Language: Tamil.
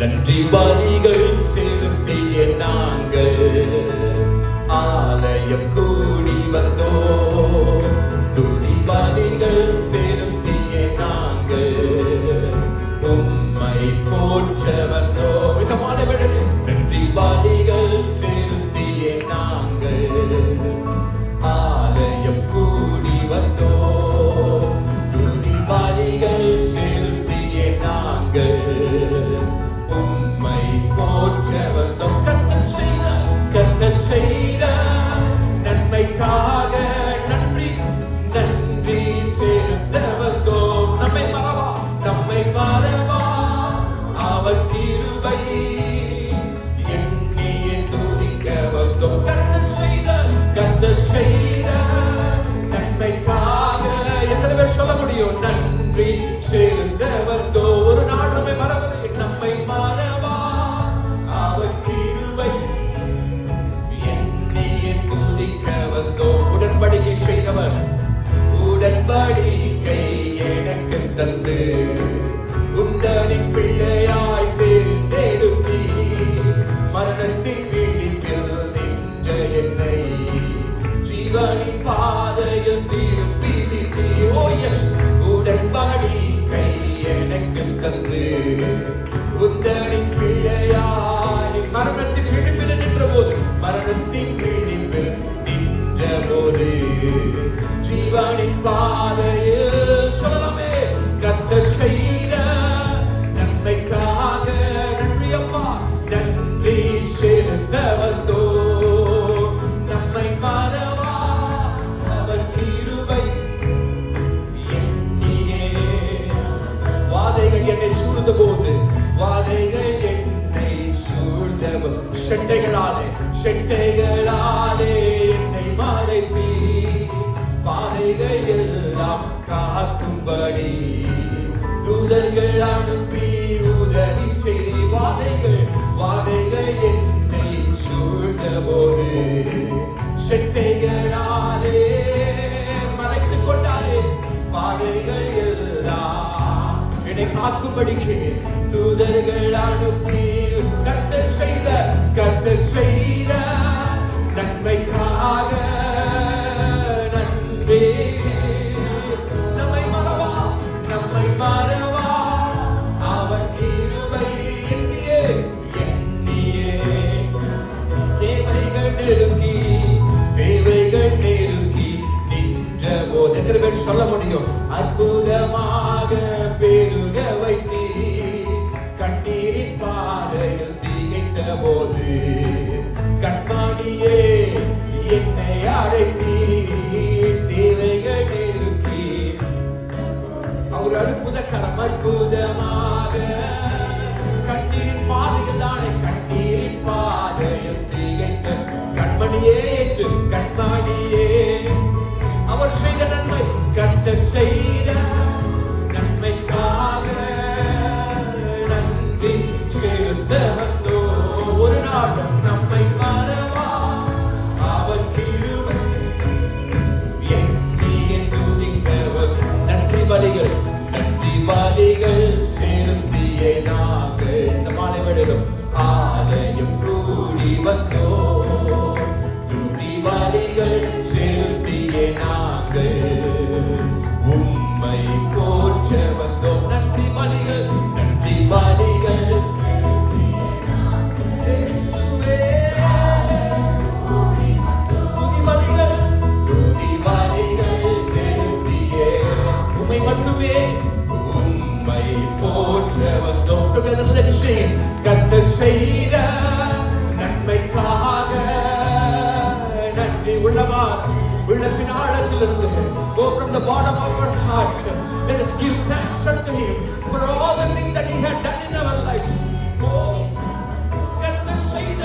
நன்றி பலிகள் செலுத்திய நாங்கள் ஆலயம் கூடி வந்தோம். துதி பலிகள் செலுத்திய நாங்கள் உம்மை போற்ற வந்தோம். இந்த மாலைவெளியில் நன்றி பலிகள் செலுத்திய நாங்கள் ஆலயம் கூடி வந்தோம். துதி பலிகள் செலுத்திய நாங்கள் உம்மை போற்ற வந்தோம். கர்த்தர் செய்த நன்மைக்காக நன்றி நன்றி செலுத்த வந்தோம். நம்மை மறவா அவர் கிருபை எண்ணியே துதிக்க வந்தோம். கர்த்தர் செய்த நன்மைக்காக எத்தனை பேர் சொல்ல முடியும்? நன்றி செலுத்த வந்தோம். ஒரு நாள் நம்மை மறவதே, நம்மை மறவா அவர் கிருபை எண்ணியே துதிக்க வந்தோம். உடன்படிக்கை செய்தவர் உடன்படிக்கை எனக்கு தந்து உந்தனின் பிள்ளையாய் தேர்ந்தெடுத்தி மரணத்தின் வீட்டில் நின்ற என்னை ஜீவனின் பாதையில் திருப்பி விட்டு. ஓ எஸ், உடன்படிக்கை எனக்கு தந்து உந்தனின் பிள்ளையாய் மரணத்தின் விளிம்பில் நின்ற போது மரணத்தின் விளிம்பில் நின்ற போது ஜீவனின் பாதையில் சொல்லலாமே. கர்த்தர் செய்த நன்மைக்காக நன்றி அப்பா, நன்றி செலுத்த வந்தோம். நம்மை மறவா அவர் கிருபை எண்ணியே. வாதைகள் என்னை சூழ்ந்த போது, வாதைகள் என்னை சூழ்ந்த செட்டைகளாலே என்னை மறைத்தி பாதைகள் எல்லாம் காக்கும்படி தூதர்கள் அனுப்பி உதவி செய். வாதைகள் என்னை சூழ்ந்த போது செட்டைகளாலே மறைத்துக் கொண்டாரே. பாதைகள் எல்லாம் என்னை காக்கும்படிக்கு தூதர்கள் அனுப்பி கர்த்தர் செய்த நன்மைக்காக நன்றி. நம்மை மறவா அவர் கிருபை எண்ணியே தேவைகள் நெருக்கி நின்ற போது எத்தனை பேர் சொல்ல முடியும்? அற்புதமாக பெருக வைத்தி கண்ணீரின் பாதையில் திகைத்த போது கண்மணியே என்னை அழைத்தி தேவைகள் நெருக்கி அவர் அற்புதமாக கண்ணீரின் பாதையில் தானே கண்ணீரின் பாதையில் திகைத்த கண்மணியே அவர் செய்த நன்மை. கர்த்தர் செய்த நன்மைக்காக நன்றி செலுத்த வந்தோம். ஒரு நாள் நம்மை மறவா அவர் கிருபை எண்ணியே துதிக்க வந்தோம். நன்றி பலிகள் செலுத்திய நாங்கள் இந்த மாலை வேளையிலும் ஆலயம் கூடி வந்தோம். துதி பலிகள் செலுத்திய நாங்கள் உம்மை போற்ற வந்தோம். நன்றி பலிகள் இயேசுவே. துதி பலிகள் செலுத்திய உம்மை மட்டுமே உம்மை போற்ற வந்தோம். Together let's sing. கர்த்தர் செய்த நன்மைக்காக நன்றி. உள்ளத்தின் ஆழத்திலிருந்து, oh, from the bottom of our hearts, let us give thanks unto Him for all the things that He had done in our lives. Oh, கர்த்தர் செய்த